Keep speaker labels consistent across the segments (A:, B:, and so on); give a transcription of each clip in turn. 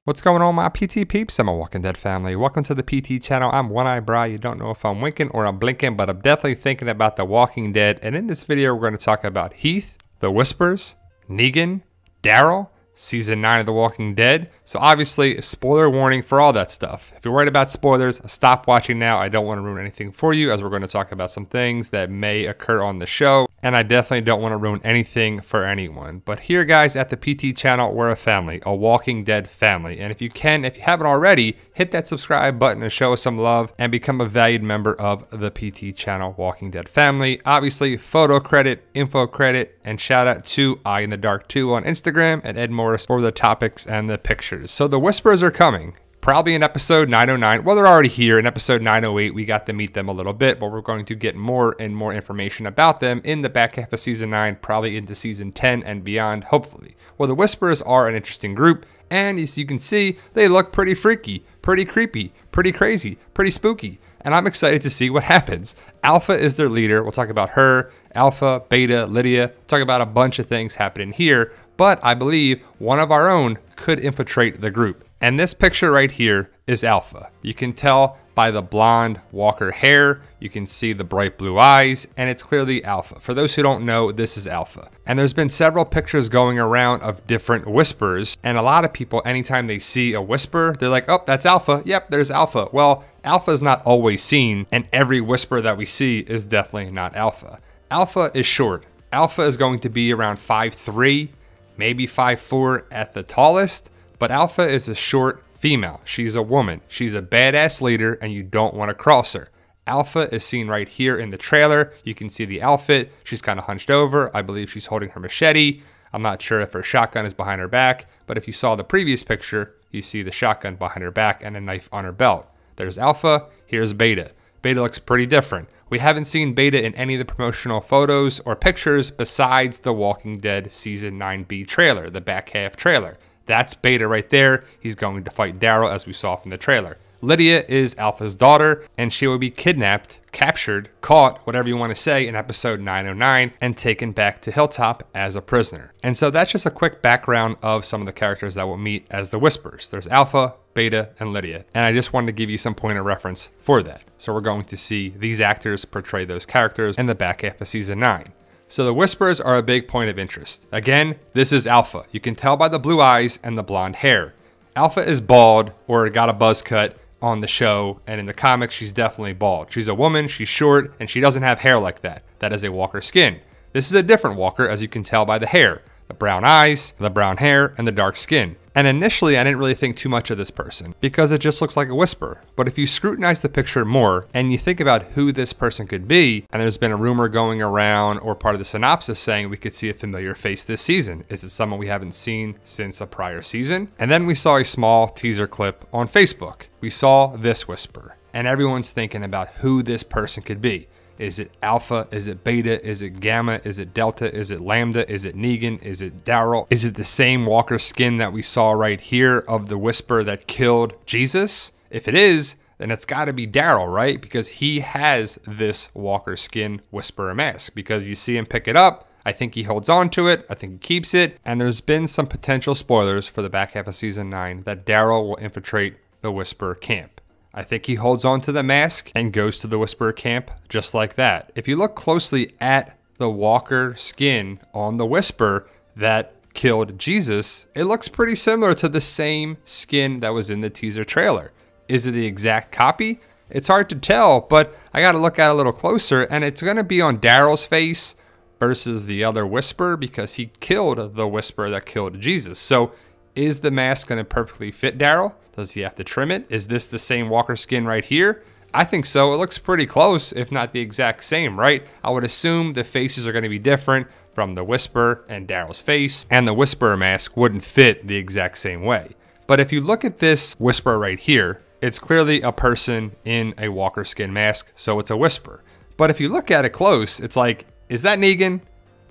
A: What's going on, my PT peeps and my Walking Dead family? Welcome to the PT channel. I'm One-Eye Bri. You don't know if I'm winking or I'm blinking, but I'm definitely thinking about the Walking Dead. And in this video, we're going to talk about Heath, the Whispers, Negan, Daryl, Season 9 of The Walking Dead. So obviously, a spoiler warning for all that stuff. If you're worried about spoilers, stop watching now. I don't want to ruin anything for you, as we're going to talk about some things that may occur on the show. And I definitely don't want to ruin anything for anyone. But here, guys, at the PT channel, we're a family, a Walking Dead family. And if you haven't already, hit that subscribe button and show us some love and become a valued member of the PT channel Walking Dead family. Obviously, photo credit, info credit, and shout out to Eye in the Dark 2 on Instagram and Ed Morris for the topics and the pictures. So the Whispers are coming. Probably in episode 909. Well, they're already here. In episode 908, we got to meet them a little bit, but we're going to get more and more information about them in the back half of season 9, probably into season 10 and beyond, hopefully. Well, the Whispers are an interesting group, and as you can see, they look pretty freaky, pretty creepy, pretty crazy, pretty spooky, and I'm excited to see what happens. Alpha is their leader. We'll talk about her, Alpha, Beta, Lydia, talk about a bunch of things happening here, but I believe one of our own could infiltrate the group. And this picture right here is Alpha. You can tell by the blonde Walker hair, you can see the bright blue eyes, and it's clearly Alpha. For those who don't know, this is Alpha. And there's been several pictures going around of different Whispers, and a lot of people, anytime they see a Whisper, they're like, oh, that's Alpha. Yep, there's Alpha. Well, Alpha is not always seen, and every Whisper that we see is definitely not Alpha. Alpha is short. Alpha is going to be around 5'3", maybe 5'4" at the tallest. But Alpha is a short female. She's a woman. She's a badass leader, and you don't want to cross her. Alpha is seen right here in the trailer. You can see the outfit. She's kind of hunched over. I believe she's holding her machete. I'm not sure if her shotgun is behind her back, but if you saw the previous picture, you see the shotgun behind her back and a knife on her belt. There's Alpha. Here's Beta. Beta looks pretty different. We haven't seen Beta in any of the promotional photos or pictures besides the Walking Dead Season 9B trailer, the back half trailer. That's Beta right there. He's going to fight Daryl, as we saw from the trailer. Lydia is Alpha's daughter, and she will be kidnapped, captured, caught, whatever you want to say, in episode 909 and taken back to Hilltop as a prisoner. And so that's just a quick background of some of the characters that we'll meet as the Whispers. There's Alpha, Beta, and Lydia. And I just wanted to give you some point of reference for that. So we're going to see these actors portray those characters in the back half of season 9. So the Whispers are a big point of interest. Again, this is Alpha. You can tell by the blue eyes and the blonde hair. Alpha is bald, or got a buzz cut on the show, and in the comics, she's definitely bald. She's a woman, she's short, and she doesn't have hair like that. That is a Walker skin. This is a different Walker, as you can tell by the hair. The brown eyes, the brown hair, and the dark skin. And initially, I didn't really think too much of this person because it just looks like a Whisper. But if you scrutinize the picture more and you think about who this person could be, and there's been a rumor going around or part of the synopsis saying we could see a familiar face this season. Is it someone we haven't seen since a prior season? And then we saw a small teaser clip on Facebook. We saw this Whisper, and everyone's thinking about who this person could be. Is it Alpha? Is it Beta? Is it Gamma? Is it Delta? Is it Lambda? Is it Negan? Is it Daryl? Is it the same Walker skin that we saw right here of the Whisper that killed Jesus? If it is, then it's got to be Daryl, right? Because he has this Walker skin Whisperer mask. Because you see him pick it up. I think he holds on to it. I think he keeps it. And there's been some potential spoilers for the back half of season 9 that Daryl will infiltrate the Whisperer camp. I think he holds on to the mask and goes to the Whisperer camp just like that. If you look closely at the Walker skin on the Whisper that killed Jesus, it looks pretty similar to the same skin that was in the teaser trailer. Is it the exact copy? It's hard to tell, but I got to look at it a little closer, and it's going to be on Daryl's face versus the other Whisper because he killed the Whisper that killed Jesus. So is the mask going to perfectly fit Daryl? Does he have to trim it? Is this the same Walker skin right here? I think so. It looks pretty close, if not the exact same, right? I would assume the faces are going to be different from the Whisper and Daryl's face, and the Whisperer mask wouldn't fit the exact same way. But if you look at this Whisper right here, it's clearly a person in a Walker skin mask, so it's a Whisper. But if you look at it close, it's like, is that Negan?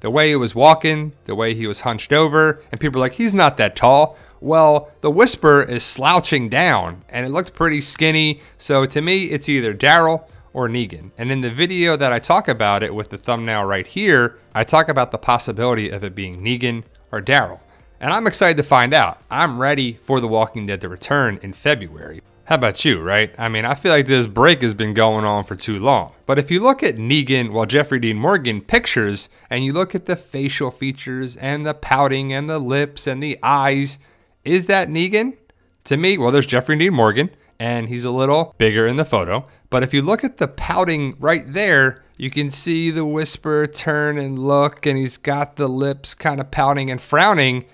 A: The way he was walking, the way he was hunched over, and people are like, he's not that tall. Well, the Whisper is slouching down, and it looked pretty skinny, so to me, it's either Daryl or Negan. And in the video that I talk about it with the thumbnail right here, I talk about the possibility of it being Negan or Daryl. And I'm excited to find out. I'm ready for The Walking Dead to return in February. How about you, right? I mean, I feel like this break has been going on for too long. But if you look at Negan, well, Jeffrey Dean Morgan pictures, and you look at the facial features and the pouting and the lips and the eyes, is that Negan? To me, well, there's Jeffrey Dean Morgan, and he's a little bigger in the photo. But if you look at the pouting right there, you can see the Whisperer turn and look, and he's got the lips kind of pouting and frowning.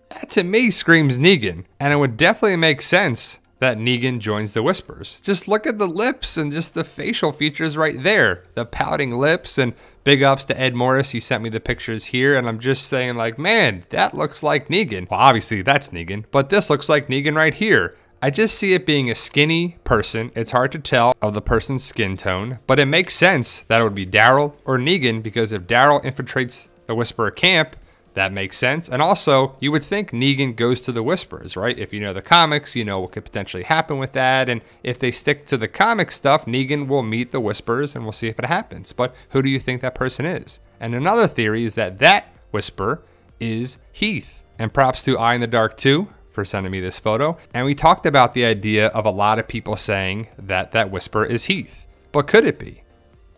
A: That to me screams Negan, and it would definitely make sense that Negan joins the Whisperers. Just look at the lips and just the facial features right there. The pouting lips, and big ups to Ed Morris. He sent me the pictures here, and I'm just saying like, man, that looks like Negan. Well, obviously that's Negan, but this looks like Negan right here. I just see it being a skinny person. It's hard to tell of the person's skin tone, but it makes sense that it would be Daryl or Negan, because if Daryl infiltrates the Whisperer camp, that makes sense. And also, you would think Negan goes to the Whisperers, right? If you know the comics, you know what could potentially happen with that. And if they stick to the comic stuff, Negan will meet the Whisperers and we'll see if it happens. But who do you think that person is? And another theory is that that Whisperer is Heath. And props to Eye in the Dark 2 for sending me this photo. And we talked about the idea of a lot of people saying that that Whisperer is Heath. But could it be?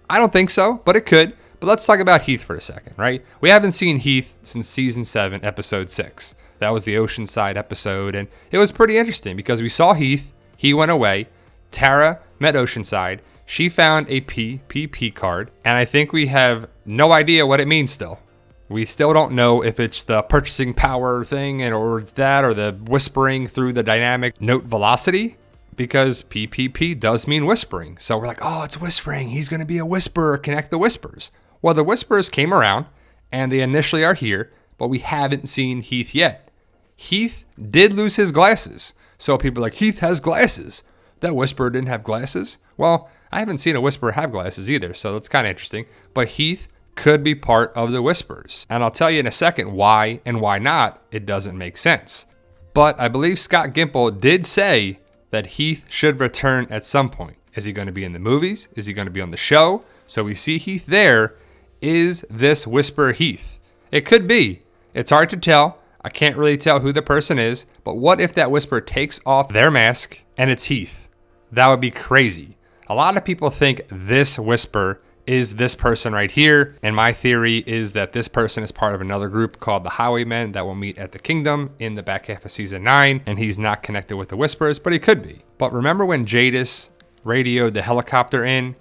A: I don't think so, but it could. But let's talk about Heath for a second, right? We haven't seen Heath since season 7, episode 6. That was the Oceanside episode, and it was pretty interesting because we saw Heath, he went away, Tara met Oceanside, she found a PPP card, and I think we have no idea what it means still. We still don't know if it's the purchasing power thing, or it's that, or the whispering through the dynamic note velocity. Because PPP does mean whispering. So we're like, oh, it's whispering. He's going to be a whisperer, connect the whispers. Well, the Whisperers came around, and they initially are here, but we haven't seen Heath yet. Heath did lose his glasses. So people are like, Heath has glasses. That Whisperer didn't have glasses? Well, I haven't seen a Whisperer have glasses either, so that's kind of interesting. But Heath could be part of the Whisperers. And I'll tell you in a second why and why not. It doesn't make sense. But I believe Scott Gimple did say that Heath should return at some point. Is he going to be in the movies? Is he going to be on the show? So we see Heath there. Is this Whisperer Heath? It could be. It's hard to tell. I can't really tell who the person is. But what if that Whisperer takes off their mask and it's Heath? That would be crazy. A lot of people think this Whisperer is this person right here. And my theory is that this person is part of another group called the Highwaymen that will meet at the Kingdom in the back half of season 9. And he's not connected with the Whisperers, but he could be. But remember when Jadis radioed the helicopter in?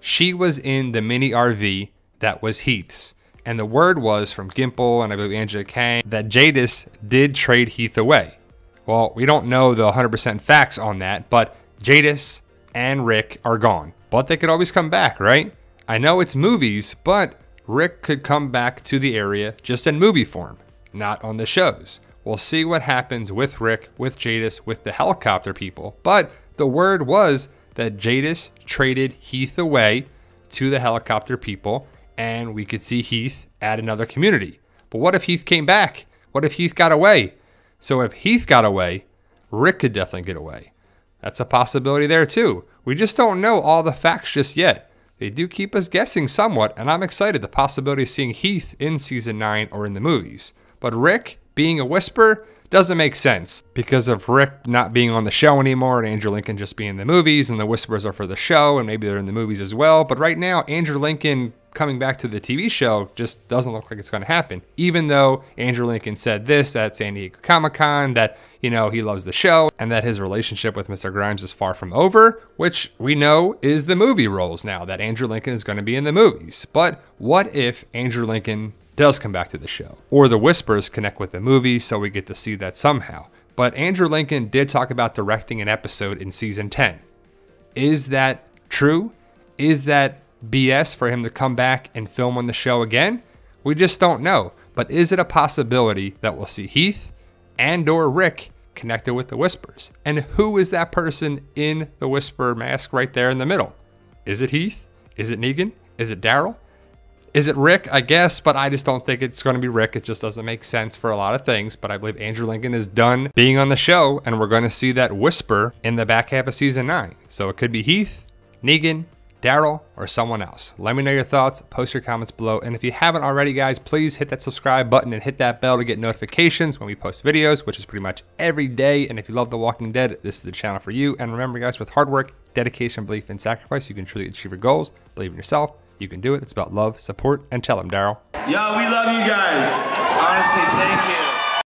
A: She was in the mini RV that was Heath's. And the word was from Gimple and I believe Angela Kang that Jadis did trade Heath away. Well, we don't know the 100% facts on that, but Jadis and Rick are gone. But they could always come back, right? I know it's movies, but Rick could come back to the area just in movie form, not on the shows. We'll see what happens with Rick, with Jadis, with the helicopter people. But the word was that Jadis traded Heath away to the helicopter people, and we could see Heath at another community. But what if Heath came back? What if Heath got away? So if Heath got away, Rick could definitely get away. That's a possibility there too. We just don't know all the facts just yet. They do keep us guessing somewhat, and I'm excited the possibility of seeing Heath in season 9 or in the movies. But Rick being a Whisperer doesn't make sense because of Rick not being on the show anymore and Andrew Lincoln just being in the movies, and the Whisperers are for the show and maybe they're in the movies as well. But right now, Andrew Lincoln coming back to the TV show just doesn't look like it's going to happen. Even though Andrew Lincoln said this at San Diego Comic-Con, that, you know, he loves the show and that his relationship with Mr. Grimes is far from over, which we know is the movie roles now, that Andrew Lincoln is going to be in the movies. But what if Andrew Lincoln does come back to the show, or the Whisperers connect with the movie so we get to see that somehow? But Andrew Lincoln did talk about directing an episode in season 10. Is that true? Is that BS for him to come back and film on the show again? We just don't know. But is it a possibility that we'll see Heath and or Rick connected with the Whisperers? And who is that person in the Whisperer mask right there in the middle? Is it Heath? Is it Negan? Is it Daryl? Is it Rick? I guess, but I just don't think it's going to be Rick. It just doesn't make sense for a lot of things. But I believe Andrew Lincoln is done being on the show, and we're going to see that Whisper in the back half of season 9. So it could be Heath, Negan, Daryl, or someone else? Let me know your thoughts, post your comments below, and if you haven't already, guys, please hit that subscribe button and hit that bell to get notifications when we post videos, which is pretty much every day. And if you love The Walking Dead, this is the channel for you. And remember, guys, with hard work, dedication, belief, and sacrifice, you can truly achieve your goals. Believe in yourself. You can do it. It's about love, support, and tell them, Daryl.
B: Yo, we love you guys. Honestly, thank you.